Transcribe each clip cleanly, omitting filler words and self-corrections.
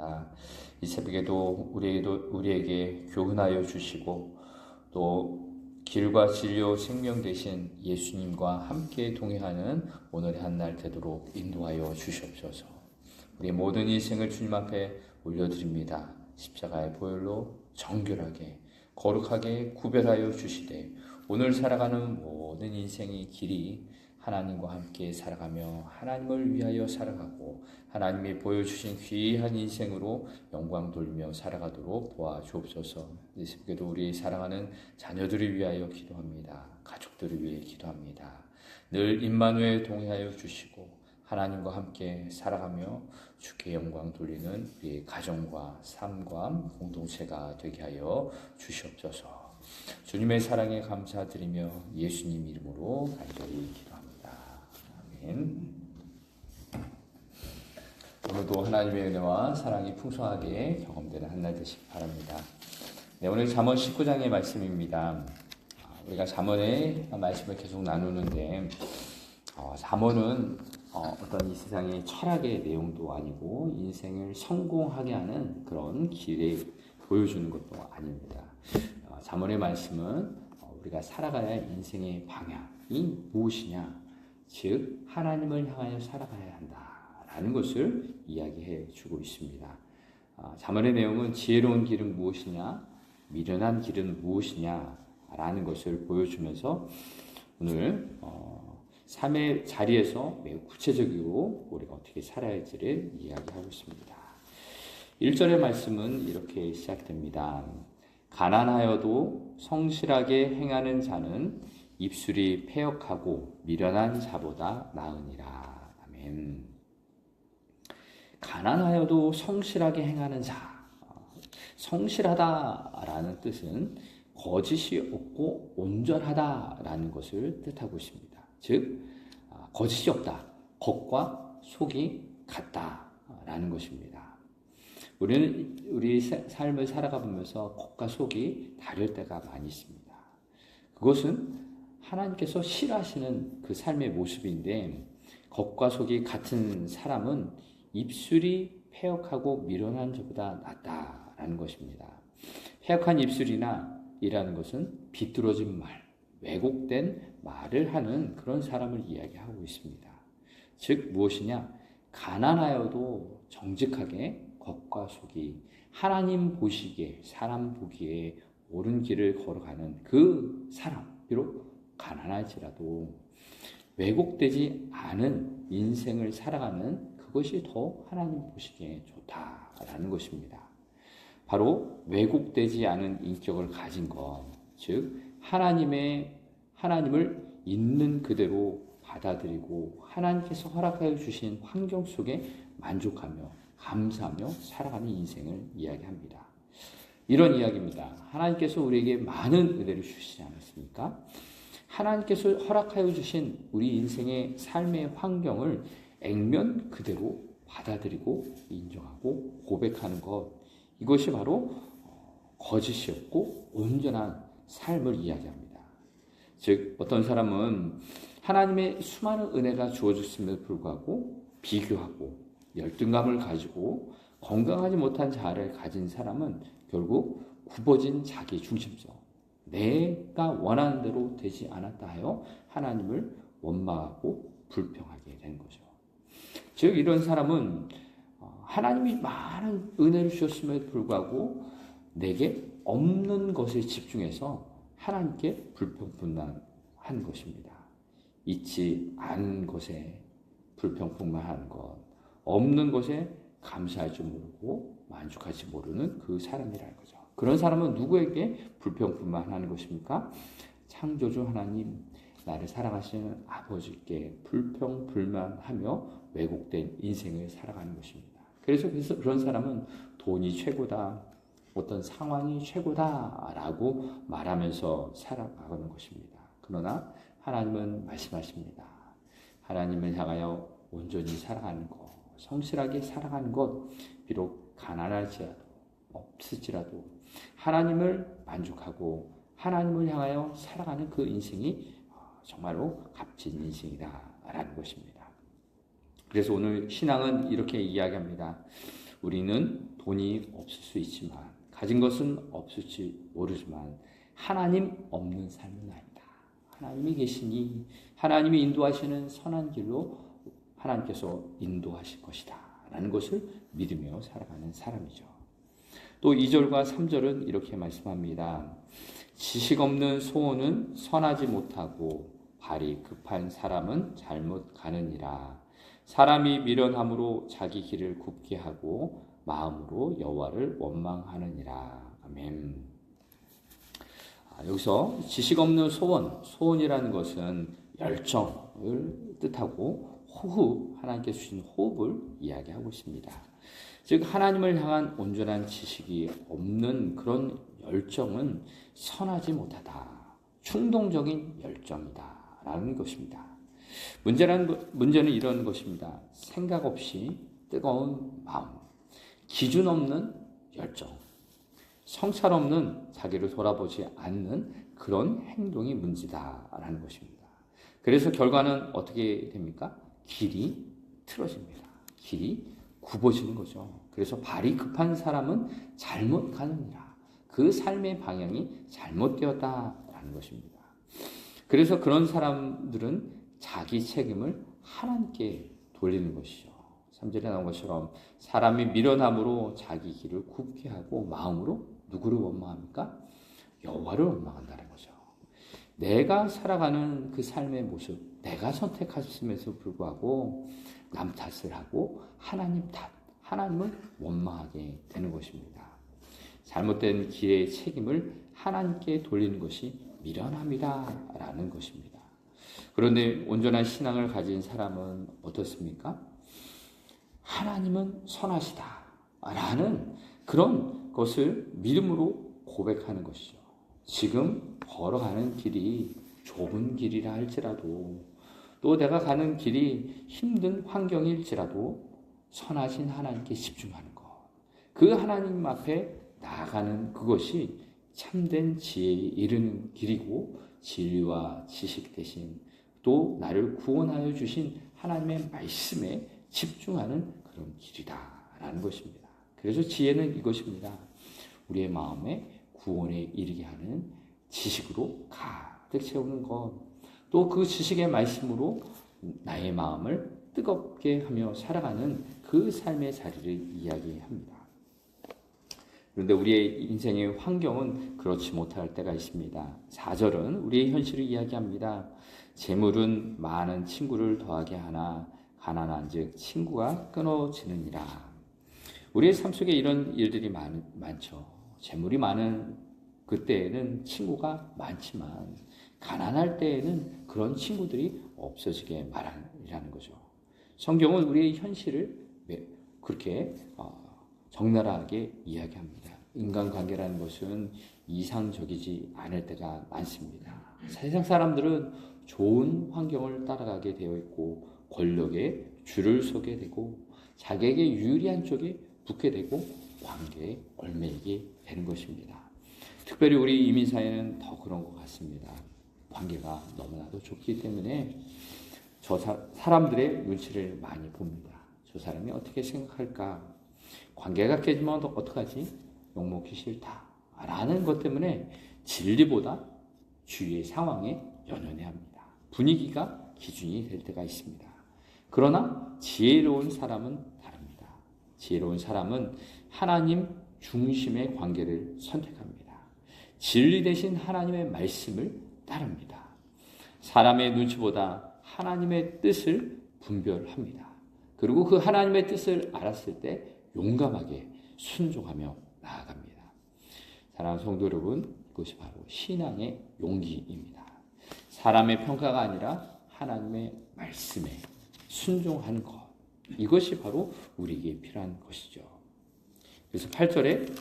합니다. 이 새벽에도 우리에게 교훈하여 주시고 또 길과 진료 생명 되신 예수님과 함께 동행하는 오늘의 한 날 되도록 인도하여 주시옵소서. 우리 모든 인생을 주님 앞에 올려드립니다. 십자가의 보혈로 정결하게 거룩하게 구별하여 주시되 오늘 살아가는 모든 인생의 길이 하나님과 함께 살아가며 하나님을 위하여 살아가고 하나님이 보여주신 귀한 인생으로 영광 돌리며 살아가도록 도와주옵소서. 이 새벽에도 우리 사랑하는 자녀들을 위하여 기도합니다. 가족들을 위해 기도합니다. 늘 임마누엘 동행하여 주시고 하나님과 함께 살아가며 주께 영광 돌리는 우리의 가정과 삶과 공동체가 되게 하여 주시옵소서. 주님의 사랑에 감사드리며 예수님 이름으로 간절히 기도합니다. 아멘. 오늘도 하나님의 은혜와 사랑이 풍성하게 경험되는 한 날 되시기 바랍니다. 네, 오늘 잠언 19장의 말씀입니다. 우리가 잠언의 말씀을 계속 나누는데 잠언은 어떤 이 세상의 철학의 내용도 아니고 인생을 성공하게 하는 그런 길을 보여주는 것도 아닙니다. 잠언의 말씀은 우리가 살아가야 할 인생의 방향이 무엇이냐, 즉 하나님을 향하여 살아가야 한다라는 것을 이야기해 주고 있습니다. 잠언의 내용은 지혜로운 길은 무엇이냐, 미련한 길은 무엇이냐라는 것을 보여주면서 오늘 삶의 자리에서 매우 구체적으로 우리가 어떻게 살아야 할지를 이야기하고 있습니다. 1절의 말씀은 이렇게 시작됩니다. 가난하여도 성실하게 행하는 자는 입술이 패역하고 미련한 자보다 나으니라. 아멘. 가난하여도 성실하게 행하는 자. 성실하다라는 뜻은 거짓이 없고 온전하다라는 것을 뜻하고 있습니다. 즉 거짓이 없다. 겉과 속이 같다라는 것입니다. 우리는 우리 삶을 살아가 보면서 겉과 속이 다를 때가 많이 있습니다. 그것은 하나님께서 싫어하시는 그 삶의 모습인데 겉과 속이 같은 사람은 입술이 패역하고 미련한 자보다 낫다라는 것입니다. 패역한 입술이라는 것은 비뚤어진 말, 왜곡된 말을 하는 그런 사람을 이야기하고 있습니다. 즉 무엇이냐? 가난하여도 정직하게 겉과 속이 하나님 보시기에, 사람 보기에 옳은 길을 걸어가는 그 사람, 비록 가난할지라도 왜곡되지 않은 인생을 살아가는 그것이 더 하나님 보시기에 좋다라는 것입니다. 바로 왜곡되지 않은 인격을 가진 것, 즉 하나님을 있는 그대로 받아들이고 하나님께서 허락하여 주신 환경 속에 만족하며 감사하며 살아가는 인생을 이야기합니다. 이런 이야기입니다. 하나님께서 우리에게 많은 은혜를 주시지 않았습니까? 하나님께서 허락하여 주신 우리 인생의 삶의 환경을 액면 그대로 받아들이고 인정하고 고백하는 것, 이것이 바로 거짓이 없고 온전한 삶을 이야기합니다. 즉 어떤 사람은 하나님의 수많은 은혜가 주어졌음에도 불구하고 비교하고 열등감을 가지고 건강하지 못한 자아를 가진 사람은 결국 굽어진 자기 중심성, 내가 원하는 대로 되지 않았다 하여 하나님을 원망하고 불평하게 되는 거죠. 즉 이런 사람은 하나님이 많은 은혜를 주셨음에도 불구하고 내게 없는 것에 집중해서 하나님께 불평불만한 것입니다. 있지 않은 것에 불평불만하는 것, 없는 것에 감사할 줄 모르고 만족하지 모르는 그 사람이라는 거죠. 그런 사람은 누구에게 불평불만하는 것입니까? 창조주 하나님, 나를 사랑하시는 아버지께 불평불만하며 왜곡된 인생을 살아가는 것입니다. 그래서 그런 사람은 돈이 최고다, 어떤 상황이 최고다라고 말하면서 살아가는 것입니다. 그러나 하나님은 말씀하십니다. 하나님을 향하여 온전히 살아가는 것, 성실하게 살아가는 것, 비록 가난할지라도 없을지라도 하나님을 만족하고 하나님을 향하여 살아가는 그 인생이 정말로 값진 인생이다라는 것입니다. 그래서 오늘 신앙은 이렇게 이야기합니다. 우리는 돈이 없을 수 있지만, 가진 것은 없을지 모르지만 하나님 없는 삶은 아니다. 하나님이 계시니 하나님이 인도하시는 선한 길로 하나님께서 인도하실 것이다 라는 것을 믿으며 살아가는 사람이죠. 또 2절과 3절은 이렇게 말씀합니다. 지식 없는 소원은 선하지 못하고 발이 급한 사람은 잘못 가느니라. 사람이 미련함으로 자기 길을 굽게 하고 마음으로 여호와를 원망하느니라. 아멘. 여기서 지식 없는 소원이라는 것은 열정을 뜻하고 호흡, 하나님께서 주신 호흡을 이야기하고 있습니다. 즉 하나님을 향한 온전한 지식이 없는 그런 열정은 선하지 못하다. 충동적인 열정이다 라는 것입니다. 문제는 이런 것입니다. 생각 없이 뜨거운 마음, 기준 없는 열정, 성찰 없는 자기를 돌아보지 않는 그런 행동이 문제다라는 것입니다. 그래서 결과는 어떻게 됩니까? 길이 틀어집니다. 길이 굽어지는 거죠. 그래서 발이 급한 사람은 잘못 가느니라. 그 삶의 방향이 잘못되었다라는 것입니다. 그래서 그런 사람들은 자기 책임을 하나님께 돌리는 것이죠. 3절에 나온 것처럼 사람이 미련함으로 자기 길을 굽게 하고 마음으로 누구를 원망합니까? 여호와를 원망한다는 거죠. 내가 살아가는 그 삶의 모습, 내가 선택했음에도 불구하고 남 탓을 하고 하나님을 원망하게 되는 것입니다. 잘못된 길의 책임을 하나님께 돌리는 것이 미련함이다라는 것입니다. 그런데 온전한 신앙을 가진 사람은 어떻습니까? 하나님은 선하시다라는 그런 것을 믿음으로 고백하는 것이죠. 지금 걸어가는 길이 좁은 길이라 할지라도, 또 내가 가는 길이 힘든 환경일지라도 선하신 하나님께 집중하는 것, 그 하나님 앞에 나아가는 그것이 참된 지혜에 이르는 길이고, 진리와 지식 대신 또 나를 구원하여 주신 하나님의 말씀에 집중하는 그런 길이다라는 것입니다. 그래서 지혜는 이것입니다. 우리의 마음에 구원에 이르게 하는 지식으로 가득 채우는 것, 또 그 지식의 말씀으로 나의 마음을 뜨겁게 하며 살아가는 그 삶의 자리를 이야기합니다. 그런데 우리의 인생의 환경은 그렇지 못할 때가 있습니다. 4절은 우리의 현실을 이야기합니다. 재물은 많은 친구를 더하게 하나 가난한 즉 친구가 끊어지느니라. 우리의 삶 속에 이런 일들이 많죠. 재물이 많은 그때에는 친구가 많지만 가난할 때에는 그런 친구들이 없어지게 마련이라는 거죠. 성경은 우리의 현실을 그렇게 적나라하게 이야기합니다. 인간관계라는 것은 이상적이지 않을 때가 많습니다. 세상 사람들은 좋은 환경을 따라가게 되어 있고 권력에 줄을 서게 되고 자기에게 유리한 쪽에 붙게 되고 관계에 얽매이게 되는 것입니다. 특별히 우리 이민사회는 더 그런 것 같습니다. 관계가 너무나도 좋기 때문에 저 사람들의 눈치를 많이 봅니다. 저 사람이 어떻게 생각할까? 관계가 깨지면 어떡하지? 욕먹기 싫다 라는 것 때문에 진리보다 주위의 상황에 연연해야 합니다. 분위기가 기준이 될 때가 있습니다. 그러나 지혜로운 사람은 다릅니다. 지혜로운 사람은 하나님 중심의 관계를 선택합니다. 진리 대신 하나님의 말씀을 따릅니다. 사람의 눈치보다 하나님의 뜻을 분별합니다. 그리고 그 하나님의 뜻을 알았을 때 용감하게 순종하며 나아갑니다. 사랑하는 성도 여러분, 그것이 바로 신앙의 용기입니다. 사람의 평가가 아니라 하나님의 말씀에 순종하는 것, 이것이 바로 우리에게 필요한 것이죠. 그래서 8절에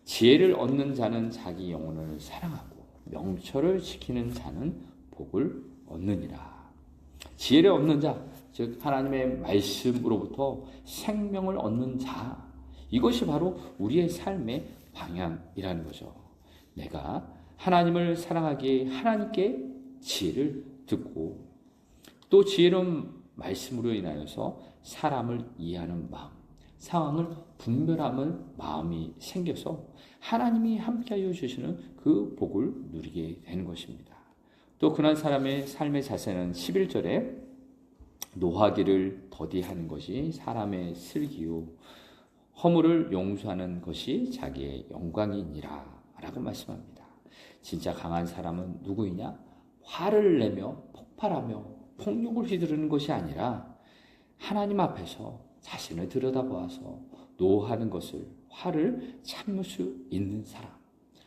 지혜를 얻는 자는 자기 영혼을 사랑하고 명철을 지키는 자는 복을 얻느니라. 지혜를 얻는 자, 즉 하나님의 말씀으로부터 생명을 얻는 자, 이것이 바로 우리의 삶의 방향이라는 거죠. 내가 하나님을 사랑하기에 하나님께 지혜를 듣고 또 지혜로운 말씀으로 인하여서 사람을 이해하는 마음, 상황을 분별하는 마음이 생겨서 하나님이 함께하여 주시는 그 복을 누리게 되는 것입니다. 또 그런 사람의 삶의 자세는 11절에 노하기를 더디하는 것이 사람의 슬기요 허물을 용서하는 것이 자기의 영광이니라 라고 말씀합니다. 진짜 강한 사람은 누구이냐? 화를 내며 폭발하며 폭력을 휘두르는 것이 아니라 하나님 앞에서 자신을 들여다보아서 노하는 것을, 화를 참을 수 있는 사람,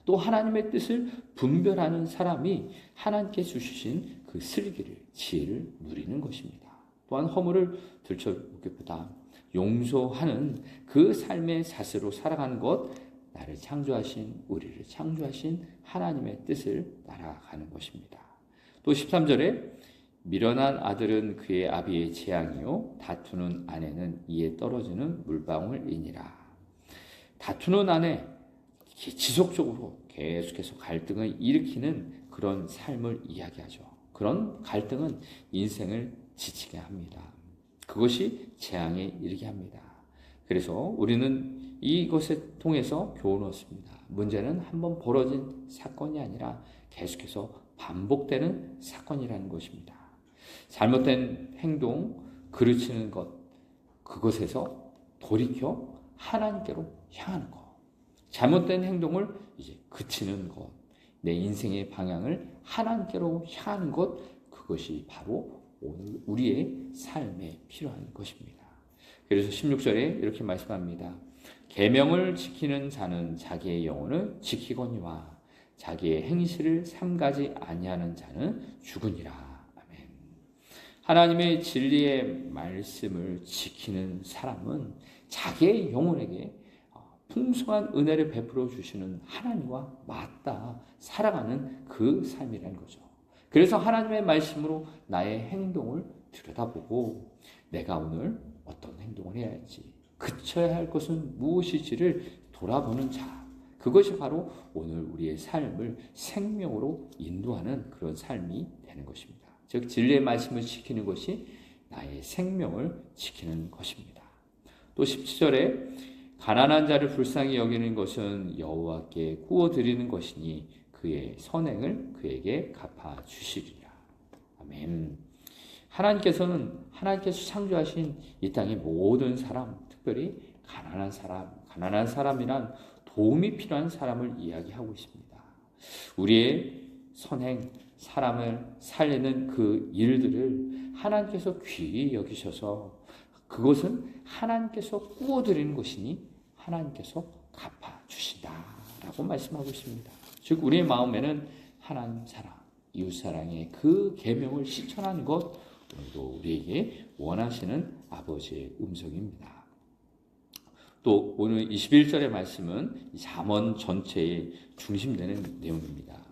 또 하나님의 뜻을 분별하는 사람이 하나님께 주신 그 슬기를, 지혜를 누리는 것입니다. 또한 허물을 들춰보기보다 용서하는 그 삶의 자세로 살아가는 것, 나를 창조하신, 우리를 창조하신 하나님의 뜻을 따라가는 것입니다. 또 13절에 미련한 아들은 그의 아비의 재앙이요 다투는 아내는 이에 떨어지는 물방울이니라. 다투는 아내, 지속적으로 계속해서 갈등을 일으키는 그런 삶을 이야기하죠. 그런 갈등은 인생을 지치게 합니다. 그것이 재앙에 이르게 합니다. 그래서 우리는 이것을 통해서 교훈을 얻습니다. 문제는 한번 벌어진 사건이 아니라 계속해서 반복되는 사건이라는 것입니다. 잘못된 행동, 그르치는 것, 그것에서 돌이켜 하나님께로 향하는 것. 잘못된 행동을 이제 그치는 것. 내 인생의 방향을 하나님께로 향하는 것. 그것이 바로 오늘 우리의 삶에 필요한 것입니다. 그래서 16절에 이렇게 말씀합니다. 계명을 지키는 자는 자기의 영혼을 지키거니와 자기의 행실을 삼가지 아니하는 자는 죽으니라. 하나님의 진리의 말씀을 지키는 사람은 자기의 영혼에게 풍성한 은혜를 베풀어 주시는 하나님과 맞닿아 살아가는 그 삶이라는 거죠. 그래서 하나님의 말씀으로 나의 행동을 들여다보고 내가 오늘 어떤 행동을 해야 할지, 그쳐야 할 것은 무엇일지를 돌아보는 자, 그것이 바로 오늘 우리의 삶을 생명으로 인도하는 그런 삶이 되는 것입니다. 즉 진리의 말씀을 지키는 것이 나의 생명을 지키는 것입니다. 또 17절에 가난한 자를 불쌍히 여기는 것은 여호와께 구워드리는 것이니 그의 선행을 그에게 갚아주시리라. 아멘. 하나님께서 창조하신 이 땅의 모든 사람, 특별히 가난한 사람이란 도움이 필요한 사람을 이야기하고 있습니다. 우리의 선행, 사람을 살리는 그 일들을 하나님께서 귀히 여기셔서 그것은 하나님께서 구워드리는 것이니 하나님께서 갚아주신다라고 말씀하고 있습니다. 즉 우리의 마음에는 하나님 사랑, 이웃 사랑의 그 계명을 실천하는 것, 오늘도 우리에게 원하시는 아버지의 음성입니다. 또 오늘 21절의 말씀은 잠언 전체의 중심되는 내용입니다.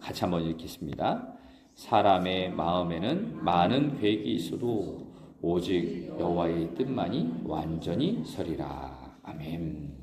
같이 한번 읽겠습니다. 사람의 마음에는 많은 계획이 있어도 오직 여호와의 뜻만이 완전히 서리라. 아멘.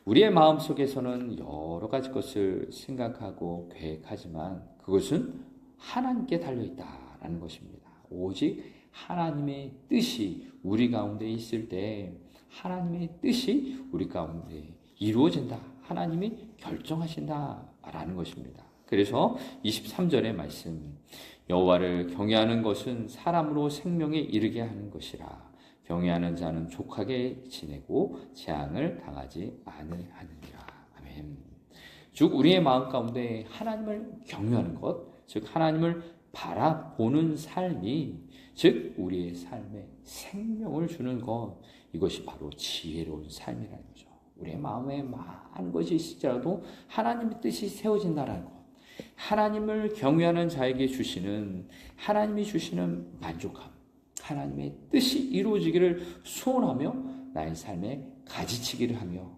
우리의 마음속에서는 여러 가지 것을 생각하고 계획하지만 그것은 하나님께 달려있다라는 것입니다. 오직 하나님의 뜻이 우리 가운데 있을 때 하나님의 뜻이 우리 가운데 이루어진다. 하나님이 결정하신다라는 것입니다. 그래서 23절의 말씀, 여호와를 경외하는 것은 사람으로 생명에 이르게 하는 것이라. 경외하는 자는 족하게 지내고 재앙을 당하지 아니하느니라. 아멘. 즉 우리의 마음 가운데 하나님을 경외하는 것, 즉 하나님을 바라보는 삶이, 즉 우리의 삶에 생명을 주는 것, 이것이 바로 지혜로운 삶이라는 거죠. 우리의 마음에 많은 것이 있을지라도 하나님의 뜻이 세워진다는 것, 하나님을 경외하는 자에게 주시는, 하나님이 주시는 만족함, 하나님의 뜻이 이루어지기를 소원하며 나의 삶에 가지치기를 하며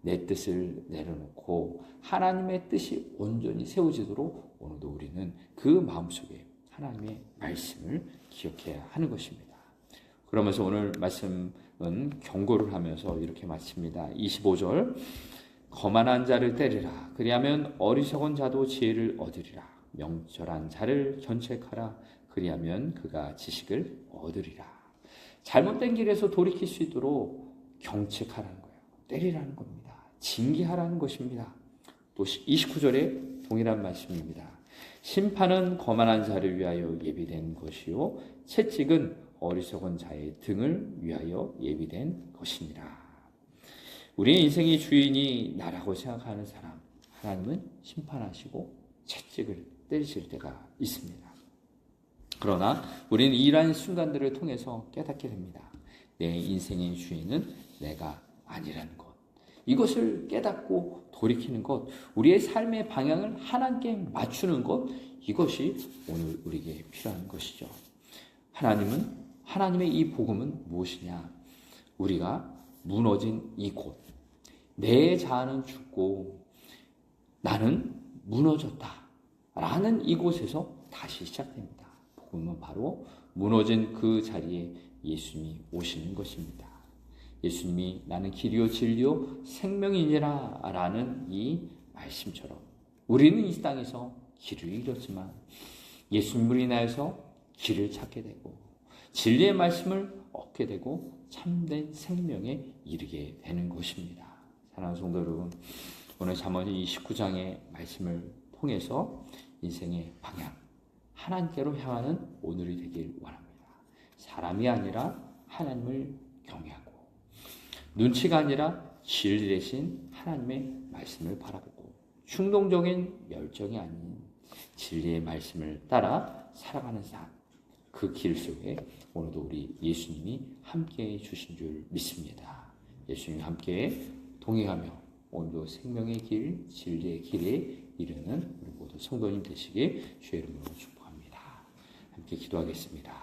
내 뜻을 내려놓고 하나님의 뜻이 온전히 세워지도록 오늘도 우리는 그 마음속에 하나님의 말씀을 기억해야 하는 것입니다. 그러면서 오늘 말씀은 경고를 하면서 이렇게 마칩니다. 25절, 거만한 자를 때리라. 그리하면 어리석은 자도 지혜를 얻으리라. 명철한 자를 견책하라. 그리하면 그가 지식을 얻으리라. 잘못된 길에서 돌이킬 수 있도록 경책하라는 거예요. 때리라는 겁니다. 징계하라는 것입니다. 또 29절에 동일한 말씀입니다. 심판은 거만한 자를 위하여 예비된 것이요 채찍은 어리석은 자의 등을 위하여 예비된 것이니라. 우리의 인생의 주인이 나라고 생각하는 사람, 하나님은 심판하시고 채찍을 때리실 때가 있습니다. 그러나 우리는 이러한 순간들을 통해서 깨닫게 됩니다. 내 인생의 주인은 내가 아니라는 것. 이것을 깨닫고 돌이키는 것, 우리의 삶의 방향을 하나님께 맞추는 것, 이것이 오늘 우리에게 필요한 것이죠. 하나님의 이 복음은 무엇이냐? 우리가 무너진 이 곳, 내 자아는 죽고 나는 무너졌다 라는 이곳에서 다시 시작됩니다. 복음은 바로 무너진 그 자리에 예수님이 오시는 것입니다. 예수님이 나는 길이요 진리요 생명이니라 라는 이 말씀처럼 우리는 이 땅에서 길을 잃었지만 예수님으로 인하여서 길을 찾게 되고 진리의 말씀을 얻게 되고 참된 생명에 이르게 되는 것입니다. 사랑하는 성도 여러분, 오늘 잠언이 29장의 말씀을 통해서 인생의 방향, 하나님께로 향하는 오늘이 되길 원합니다. 사람이 아니라 하나님을 경외하고 눈치가 아니라 진리 대신 하나님의 말씀을 바라보고 충동적인 열정이 아닌 진리의 말씀을 따라 살아가는 삶, 그 길 속에 오늘도 우리 예수님이 함께해 주신 줄 믿습니다. 예수님이 함께 동행하며 오늘도 생명의 길, 진리의 길에 이르는 우리 모두 성도님 되시길 주의 이름으로 축복합니다. 함께 기도하겠습니다.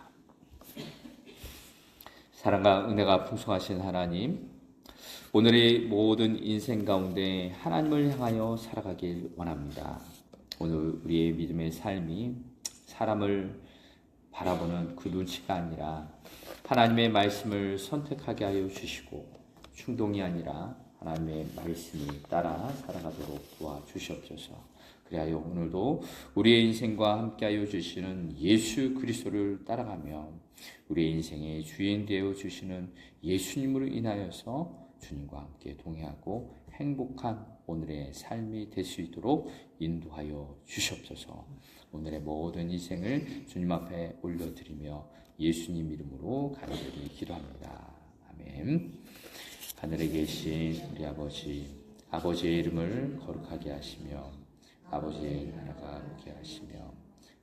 사랑과 은혜가 풍성하신 하나님, 오늘의 모든 인생 가운데 하나님을 향하여 살아가길 원합니다. 오늘 우리의 믿음의 삶이 사람을 바라보는 그 눈치가 아니라 하나님의 말씀을 선택하게 하여 주시고 충동이 아니라 하나님의 말씀을 따라 살아가도록 도와주시옵소서. 그리하여 오늘도 우리의 인생과 함께하여 주시는 예수 그리스도를 따라가며 우리의 인생의 주인 되어 주시는 예수님으로 인하여서 주님과 함께 동행하고 행복한 오늘의 삶이 될 수 있도록 인도하여 주시옵소서. 오늘의 모든 인생을 주님 앞에 올려드리며 예수님 이름으로 간절히 기도합니다. 아멘. 하늘에 계신 우리 아버지의 이름을 거룩하게 하시며 아버지의 나라가 오게 하시며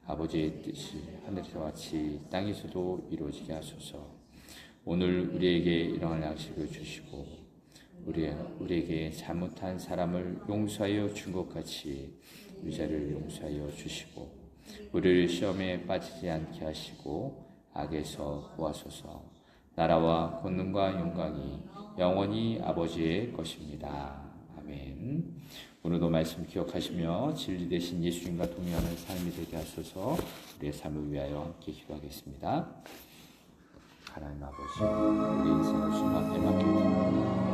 아버지의 뜻이 하늘에서 같이 땅에서도 이루어지게 하소서. 오늘 우리에게 일용할 양식을 주시고 우리에게 잘못한 사람을 용서하여 준 것 같이 우리 죄를 용서하여 주시고 우리를 시험에 빠지지 않게 하시고 악에서 구하소서. 나라와 권능과 영광이 영원히 아버지의 것입니다. 아멘. 오늘도 말씀 기억하시며 진리 되신 예수님과 동행하는 삶이 되게 하소서. 우리의 삶을 위하여 함께 기도하겠습니다. 하나님 아버지, 우리 인생을 주님 앞에 맡겨드립니다.